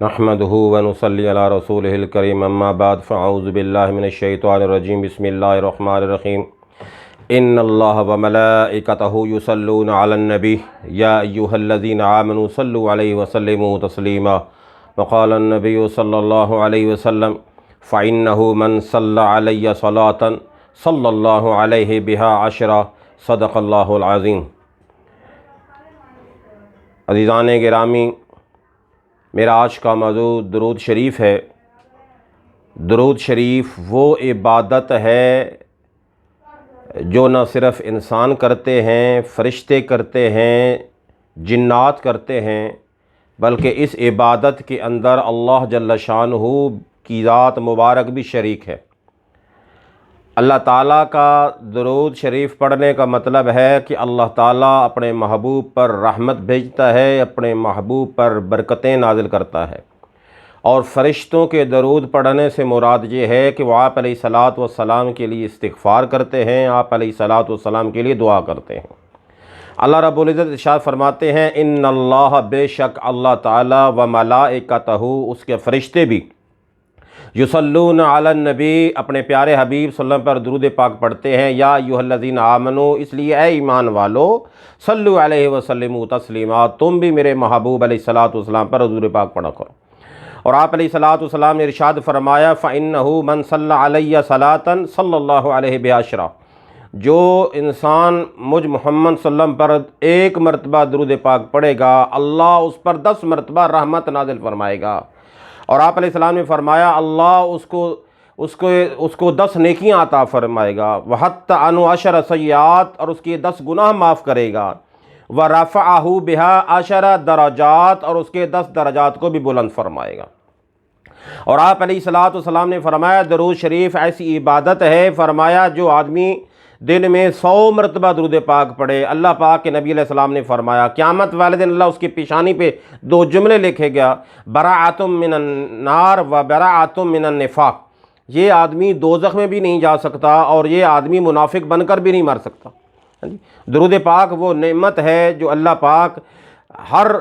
نحمده ونصلي على رسوله الكريم اما بعد فاعوذ بالله من الشيطان الرجيم بسم الله الرحمن الرحيم ان الله وملائكته يصلون على النبي يا ايها الذين آمنوا صلوا عليه وسلموا تسليما وقال النبي صلى الله عليه وسلم فإنه من صلى علي صلاة صلى الله عليه بها عشرا صدق الله العظيم۔ عزیزان گرامی، میرا آج کا موضوع درود شریف ہے۔ درود شریف وہ عبادت ہے جو نہ صرف انسان کرتے ہیں، فرشتے کرتے ہیں، جنات کرتے ہیں، بلکہ اس عبادت کے اندر اللہ جل شانہ کی ذات مبارک بھی شریک ہے۔ اللہ تعالیٰ کا درود شریف پڑھنے کا مطلب ہے کہ اللہ تعالیٰ اپنے محبوب پر رحمت بھیجتا ہے، اپنے محبوب پر برکتیں نازل کرتا ہے، اور فرشتوں کے درود پڑھنے سے مراد یہ ہے کہ وہ آپ علیہ الصلاۃ والسلام کے لیے استغفار کرتے ہیں، آپ علیہ الصلاۃ والسلام کے لیے دعا کرتے ہیں۔ اللہ رب العزت ارشاد فرماتے ہیں ان اللہ، بے شک اللہ تعالیٰ، و ملائکتہ، اس کے فرشتے بھی، یصلون علی النبی، اپنے پیارے حبیب صلی اللہ علیہ وسلم پر درود پاک پڑھتے ہیں۔ یا ایھا الذین آمنو، اس لیے اے ایمان والو، صلو علیہ وسلموا تسلیما، تم بھی میرے محبوب علیہ الصلاۃ والسلام پر درود پاک پڑھا کرو۔ اور آپ علیہ الصلاۃ والسلام نے ارشاد فرمایا فإنہ من صلی علیہ صلاۃ صلی اللہ علیہ بہا عشرا، جو انسان مجھ محمد صلی اللہ علیہ وسلم پر ایک مرتبہ درود پاک پڑھے گا، اللہ اس پر 10 مرتبہ رحمت نازل فرمائے گا۔ اور آپ علیہ السلام نے فرمایا اللہ اس کو 10 نیکیاں عطا فرمائے گا، وحط عنہ 10 سیئات، اور اس کے 10 گناہ معاف کرے گا، ورفعہ بہا 10 درجات، اور اس کے 10 درجات کو بھی بلند فرمائے گا۔ اور آپ علیہ الصلاۃ والسلام نے فرمایا درود شریف ایسی عبادت ہے، فرمایا جو آدمی دن میں 100 مرتبہ درود پاک پڑھے، اللہ پاک کے نبی علیہ السلام نے فرمایا قیامت والے دن اللہ اس کی پیشانی پہ 2 جملے لکھے گیا، براءۃ من النار و براءۃ من النفاق، یہ آدمی دوزخ میں بھی نہیں جا سکتا اور یہ آدمی منافق بن کر بھی نہیں مر سکتا۔ درود پاک وہ نعمت ہے جو اللہ پاک ہر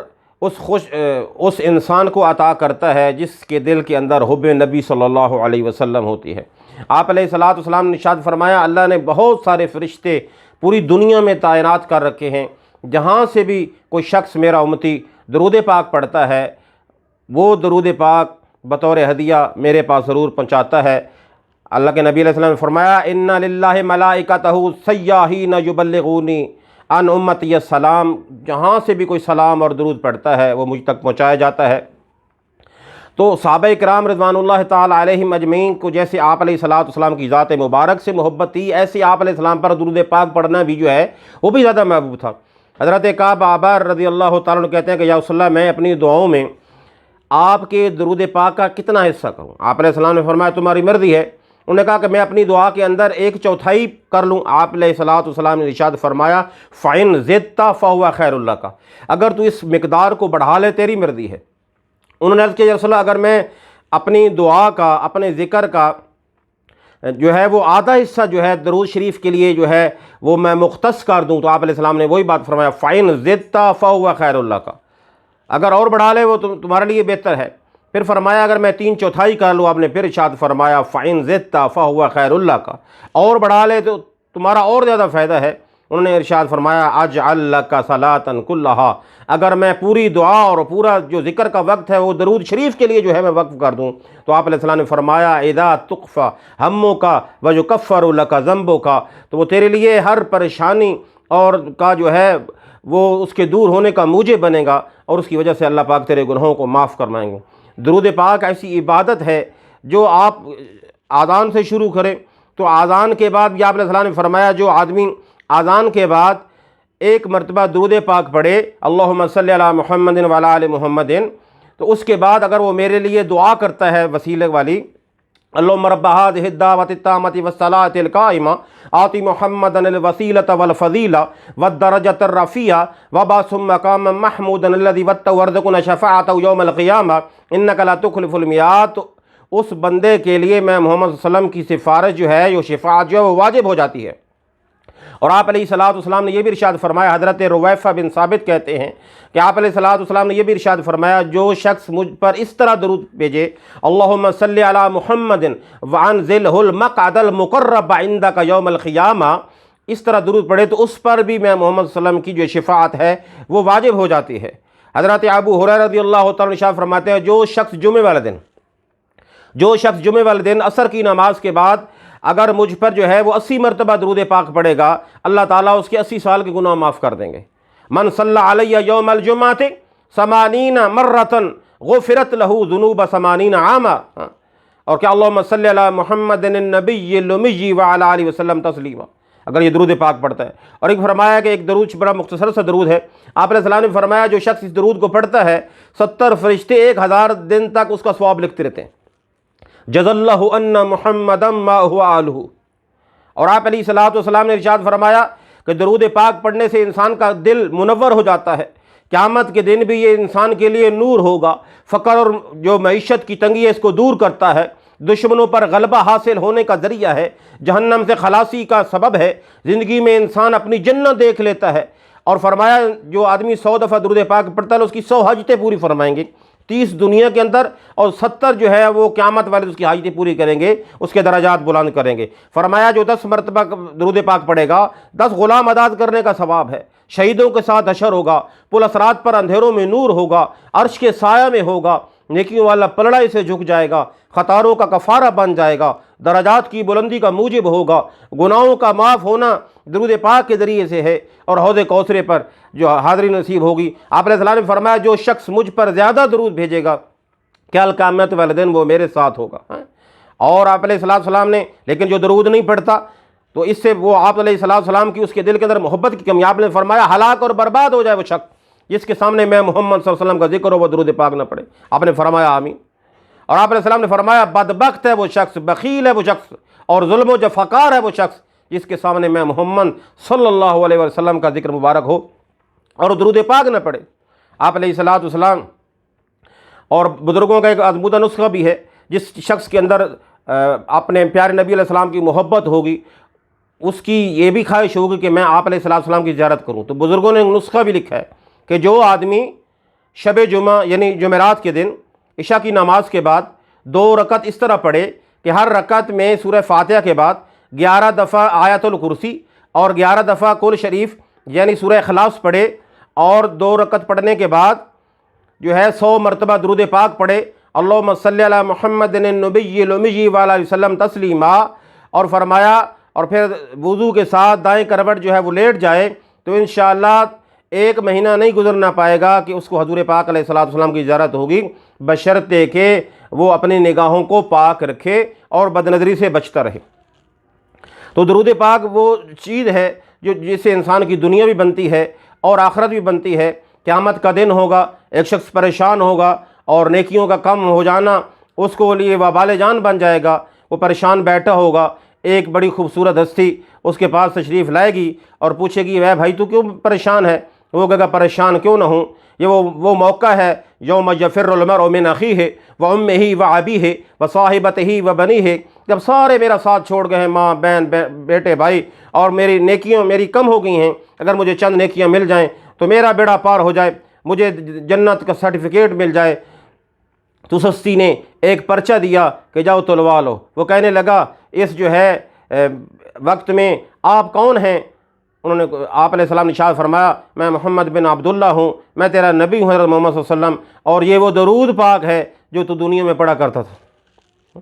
اس انسان کو عطا کرتا ہے جس کے دل کے اندر حب نبی صلی اللہ علیہ وسلم ہوتی ہے۔ آپ علیہ الصلاۃ والسلام نے ارشاد فرمایا اللہ نے بہت سارے فرشتے پوری دنیا میں تعینات کر رکھے ہیں، جہاں سے بھی کوئی شخص میرا امتی درود پاک پڑھتا ہے، وہ درود پاک بطور ہدیہ میرے پاس ضرور پہنچاتا ہے۔ اللہ کے نبی علیہ السلام نے فرمایا ان للہ ملائکتہ سیاحین یبلغونی ان امتی السلام، جہاں سے بھی کوئی سلام اور درود پڑھتا ہے وہ مجھ تک پہنچایا جاتا ہے۔ تو صحابہ کرام رضوان اللہ تعالی علیہم اجمعین کو جیسے آپ علیہ الصلاۃ والسلام کی ذات مبارک سے محبت تھی، ایسے آپ علیہ السلام پر درود پاک پڑھنا بھی جو ہے وہ بھی زیادہ محبوب تھا۔ حضرت کعب احبار رضی اللہ تعالیٰ عنہ کہتے ہیں کہ یا رسول اللہ، میں اپنی دعاؤں میں آپ کے درود پاک کا کتنا حصہ کروں؟ آپ علیہ السلام نے فرمایا تمہاری مرضی ہے۔ انہوں نے کہا کہ میں اپنی دعا کے اندر 1/4 کر لوں۔ آپ علیہ الصلاۃ والسلام نے ارشاد فرمایا فَإِن زِدْتَ فَهُوَ خَيْرٌ لَكَ، اگر تو اس مقدار کو بڑھا لے تیری مرضی ہے۔ انہوں نے عرض کیا یا رسول اللہ، اگر میں اپنی دعا کا، اپنے ذکر کا جو ہے وہ آدھا حصہ جو ہے درود شریف کے لیے جو ہے وہ میں مختص کر دوں، تو آپ علیہ السلام نے وہی بات فرمایا فَإِن زِدْتَ فَهُوَ خَيْرٌ لَكَ، اگر اور بڑھا لے وہ تمہارے لیے بہتر ہے۔ پھر فرمایا اگر میں 3/4 کر لوں، آپ نے پھر ارشاد فرمایا فَإِن زِدْتَ فَهُوَ خَيْرٌ لَكَ، اور بڑھا لے تو تمہارا اور زیادہ فائدہ ہے۔ انہوں نے ارشاد فرمایا اجعل لک صلاۃ کلھا، اگر میں پوری دعا اور پورا جو ذکر کا وقت ہے وہ درود شریف کے لیے جو ہے میں وقف کر دوں، تو آپ علیہ السلام نے فرمایا اذا تخفى ہمک ویکفر لک ذنبک، تو وہ تیرے لیے ہر پریشانی اور کا جو ہے وہ اس کے دور ہونے کا موجب بنے گا، اور اس کی وجہ سے اللہ پاک تیرے گناہوں کو معاف فرمائیں گے۔ درود پاک ایسی عبادت ہے جو آپ آذان سے شروع کریں، تو آذان کے بعد بھی آپ علیہ السلام نے فرمایا جو آدمی آذان کے بعد 1 مرتبہ درود پاک پڑھے اللہم صلی علی محمد وعلی آل محمد، تو اس کے بعد اگر وہ میرے لیے دعا کرتا ہے وسیلے والی اللہم رب هذه الدعوة التامة والصلاة القائمة آت محمدا الوسیلة والفضیلة والدرجة الرفیعة وابعثه مقاما محمودا الذی وعدته وارزقنا شفاعته یوم القیامة انک لا تخلف المیعاد، اس بندے کے لیے میں محمد صلی اللہ علیہ وسلم کی سفارش جو ہے، یہ شفاعت جو ہے وہ واجب ہو جاتی ہے، اور آپ علیہ الصلوۃ والسلام نے یہ بھی ارشاد فرمایا، حضرت رویفہ بن ثابت کہتے ہیں کہ آپ علیہ الصلوۃ والسلام نے یہ بھی ارشاد فرمایا، جو شخص مجھ پر اس طرح درود بھیجے، اللہم صلی علی محمد وانزلہ المقعد المقرب عندک یوم القیامہ، اس طرح درود پڑھے تو اس پر بھی میں محمد صلی اللہ علیہ وسلم کی جو شفاعت ہے وہ واجب ہو جاتی ہے۔ حضرت ابو ہریرہ رضی اللہ تعالیٰ عنہ فرماتے ہیں، جو شخص جمعے والے دن عصر کی نماز کے بعد اگر مجھ پر جو ہے وہ 80 مرتبہ درود پاک پڑھے گا، اللہ تعالیٰ اس کے 80 سال کے گناہ معاف کر دیں گے۔ من صلی علیہ یوم الجمعۃ 80 مرۃ غفرت لہ ذنوب 80 عاما، اور کہ اللہم صلی علی محمد النبی الامی وعلی آلہ وسلم تسلیما، اگر یہ درود پاک پڑھتا ہے۔ اور ایک فرمایا کہ ایک درود بڑا مختصر سا درود ہے، آپ علیہ السلام نے فرمایا جو شخص اس درود کو پڑھتا ہے 70 فرشتے 1000 دن تک اس کا ثواب لکھتے رہتے ہیں، جزا اللہ ان محمدا ما هو آلہ۔ اور آپ علیہ الصلوۃ والسلام نے ارشاد فرمایا کہ درود پاک پڑھنے سے انسان کا دل منور ہو جاتا ہے، قیامت کے دن بھی یہ انسان کے لیے نور ہوگا، فقر اور جو معیشت کی تنگی ہے اس کو دور کرتا ہے، دشمنوں پر غلبہ حاصل ہونے کا ذریعہ ہے، جہنم سے خلاصی کا سبب ہے، زندگی میں انسان اپنی جنت دیکھ لیتا ہے۔ اور فرمایا جو آدمی 100 دفعہ درود پاک پڑھتا ہے اس کی 100 حاجتیں پوری فرمائیں گے، 30 دنیا کے اندر، اور 70 جو ہے وہ قیامت والے اس کی حاجتیں پوری کریں گے، اس کے درجات بلند کریں گے۔ فرمایا جو 10 مرتبہ درود پاک پڑھے گا 10 غلام آزاد کرنے کا ثواب ہے، شہیدوں کے ساتھ حشر ہوگا، پل اسرات پر اندھیروں میں نور ہوگا، عرش کے سایہ میں ہوگا، نیکیوں والا پلڑا اسے جھک جائے گا، خطاروں کا کفارہ بن جائے گا، درجات کی بلندی کا موجب ہوگا، گناہوں کا معاف ہونا درود پاک کے ذریعے سے ہے، اور حوض کوثر پر جو حاضری نصیب ہوگی۔ آپ علیہ السلام نے فرمایا جو شخص مجھ پر زیادہ درود بھیجے گا کل قیامت والے دن وہ میرے ساتھ ہوگا۔ اور آپ علیہ السلام نے لیکن جو درود نہیں پڑھتا تو اس سے وہ آپ علیہ السلام کی اس کے دل کے اندر محبت کی کمی، آپ نے فرمایا ہلاک اور برباد ہو جائے وہ شخص جس کے سامنے میں محمد صلی اللہ علیہ وسلم کا ذکر ہو وہ درود پاک نہ پڑھے۔ آپ نے فرمایا آمین۔ اور آپ علیہ السلام نے فرمایا بدبخت ہے وہ شخص، بخیل ہے وہ شخص، اور ظلم و جفاکار ہے وہ شخص جس کے سامنے میں محمد صلی اللہ علیہ وسلم کا ذکر مبارک ہو اور درود پاک نہ پڑھے۔ آپ علیہ السلام اور بزرگوں کا ایک آزمودہ نسخہ بھی ہے، جس شخص کے اندر اپنے پیارے نبی علیہ السلام کی محبت ہوگی اس کی یہ بھی خواہش ہوگی کہ میں آپ علیہ السلام کی زیارت کروں، تو بزرگوں نے ایک نسخہ بھی لکھا ہے کہ جو آدمی شب جمعہ یعنی جمعرات کے دن عشاء کی نماز کے بعد 2 رکعت اس طرح پڑھے کہ ہر رکعت میں سورہ فاتحہ کے بعد 11 دفعہ آیت الکرسی اور 11 دفعہ قل شریف یعنی سورہ اخلاص پڑھے، اور 2 رکعت پڑھنے کے بعد جو ہے 100 مرتبہ درود پاک پڑھے، اللہم صلی علی محمد النبی الامی وعلی آلہ وسلم تسلیما، اور فرمایا اور پھر وضو کے ساتھ دائیں کروٹ جو ہے وہ لیٹ جائے تو انشاءاللہ 1 مہینہ نہیں گزرنا پائے گا کہ اس کو حضور پاک علیہ السلام کی زیارت ہوگی، بشرطے کہ وہ اپنی نگاہوں کو پاک رکھے اور بدنظری سے بچتا رہے۔ تو درود پاک وہ چیز ہے جو جس سے انسان کی دنیا بھی بنتی ہے اور آخرت بھی بنتی ہے۔ قیامت کا دن ہوگا، ایک شخص پریشان ہوگا اور نیکیوں کا کم ہو جانا اس کو لیے وبال جان بن جائے گا، وہ پریشان بیٹھا ہوگا، ایک بڑی خوبصورت ہستی اس کے پاس تشریف لائے گی اور پوچھے گی اے بھائی تو کیوں پریشان ہے؟ وہ کہے گا پریشان کیوں نہ ہوں، یہ وہ موقع ہے یوم یفر المرء من اخیہ وامہ وابیہ وصاحبتہ وبنیہ، جب سارے میرا ساتھ چھوڑ گئے ہیں، ماں بہن بیٹے بھائی، اور میری نیکیاں میری کم ہو گئی ہیں، اگر مجھے چند نیکیاں مل جائیں تو میرا بیڑا پار ہو جائے، مجھے جنت کا سرٹیفکیٹ مل جائے۔ تو سستی نے ایک پرچہ دیا کہ جاؤ تلوا لو۔ وہ کہنے لگا اس جو ہے وقت میں آپ کون ہیں؟ انہوں نے آپ علیہ السلام نے ارشاد فرمایا میں محمد بن عبداللہ ہوں، میں تیرا نبی ہوں حضرت محمد صلی اللہ علیہ وسلم، اور یہ وہ درود پاک ہے جو تو دنیا میں پڑھا کرتا تھا۔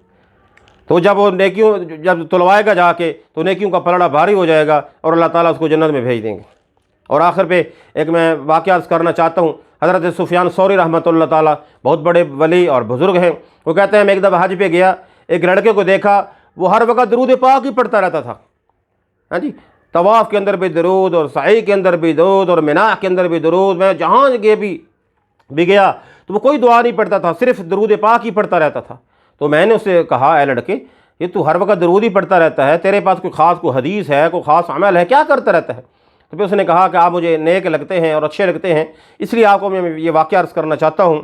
تو جب وہ نیکیوں جب تلوائے گا جا کے تو نیکیوں کا پلڑا بھاری ہو جائے گا اور اللہ تعالیٰ اس کو جنت میں بھیج دیں گے۔ اور آخر پہ ایک میں واقعہ عرض کرنا چاہتا ہوں، حضرت سفیان ثوری رحمۃ اللہ تعالیٰ بہت بڑے ولی اور بزرگ ہیں، وہ کہتے ہیں میں ایک دفعہ حج پہ گیا، ایک لڑکے کو دیکھا وہ ہر وقت درود پاک ہی پڑھتا رہتا تھا، ہاں جی، طواف کے اندر بھی درود اور سعی کے اندر بھی درود اور مناح کے اندر بھی درود، میں جہاں بھی گیا تو وہ کوئی دعا نہیں پڑھتا تھا، صرف درود پاک ہی پڑھتا رہتا تھا۔ تو میں نے اسے کہا اے لڑکے یہ تو ہر وقت درود ہی پڑھتا رہتا ہے، تیرے پاس کوئی حدیث ہے، کوئی خاص عمل ہے، کیا کرتا رہتا ہے؟ تو پھر اس نے کہا کہ آپ مجھے نیک لگتے ہیں اور اچھے لگتے ہیں، اس لیے آپ کو میں یہ واقعہ عرض کرنا چاہتا ہوں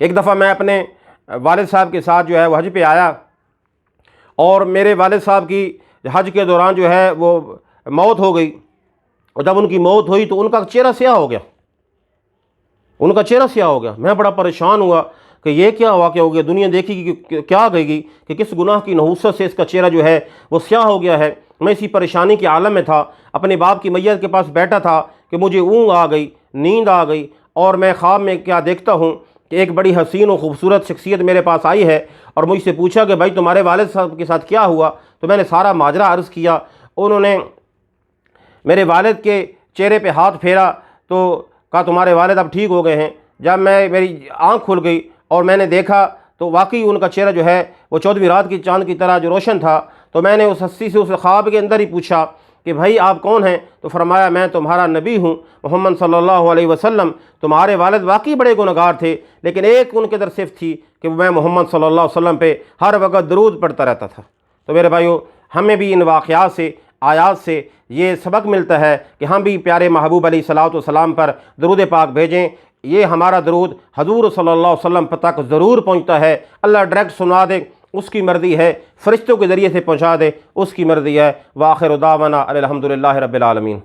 کہ ایک دفعہ میں اپنے والد صاحب کے ساتھ جو ہے وہ حج پہ آیا، اور میرے والد صاحب کی حج کے دوران جو ہے وہ موت ہو گئی، اور جب ان کی موت ہوئی تو ان کا چہرہ سیاہ ہو گیا، ان کا چہرہ سیاہ ہو گیا۔ میں بڑا پریشان ہوا کہ یہ کیا واقعہ ہو گیا، دنیا دیکھی گی کہ کیا گئی گی کہ کس گناہ کی نحوست سے اس کا چہرہ جو ہے وہ سیاہ ہو گیا ہے۔ میں اسی پریشانی کے عالم میں تھا، اپنے باپ کی میت کے پاس بیٹھا تھا کہ مجھے اونگ آ گئی، نیند آ گئی، اور میں خواب میں کیا دیکھتا ہوں کہ ایک بڑی حسین و خوبصورت شخصیت میرے پاس آئی ہے اور مجھ سے پوچھا کہ بھائی تمہارے والد صاحب کے ساتھ کیا ہوا؟ تو میں نے سارا ماجرا عرض کیا۔ انہوں نے میرے والد کے چہرے پہ ہاتھ پھیرا تو کہا تمہارے والد اب ٹھیک ہو گئے ہیں۔ جب میری آنکھ کھل گئی اور میں نے دیکھا تو واقعی ان کا چہرہ جو ہے وہ 14ویں رات کی چاند کی طرح جو روشن تھا۔ تو میں نے اس ہستی سے اس خواب کے اندر ہی پوچھا کہ بھائی آپ کون ہیں؟ تو فرمایا میں تمہارا نبی ہوں محمد صلی اللہ علیہ وسلم، تمہارے والد واقعی بڑے گنہگار تھے، لیکن ایک ان کے اندر صفت تھی کہ میں محمد صلی اللہ علیہ وسلم پہ ہر وقت درود پڑھتا رہتا تھا۔ تو میرے بھائیو، ہمیں بھی ان واقعات سے، آیات سے یہ سبق ملتا ہے کہ ہم بھی پیارے محبوب علیہ الصلوۃ والسلام پر درود پاک بھیجیں۔ یہ ہمارا درود حضور صلی اللہ علیہ وسلم تک ضرور پہنچتا ہے۔ اللہ ڈائریکٹ سنا دے اس کی مرضی ہے، فرشتوں کے ذریعے سے پہنچا دے اس کی مرضی ہے۔ وآخر دعوانا الحمدللہ رب العالمین۔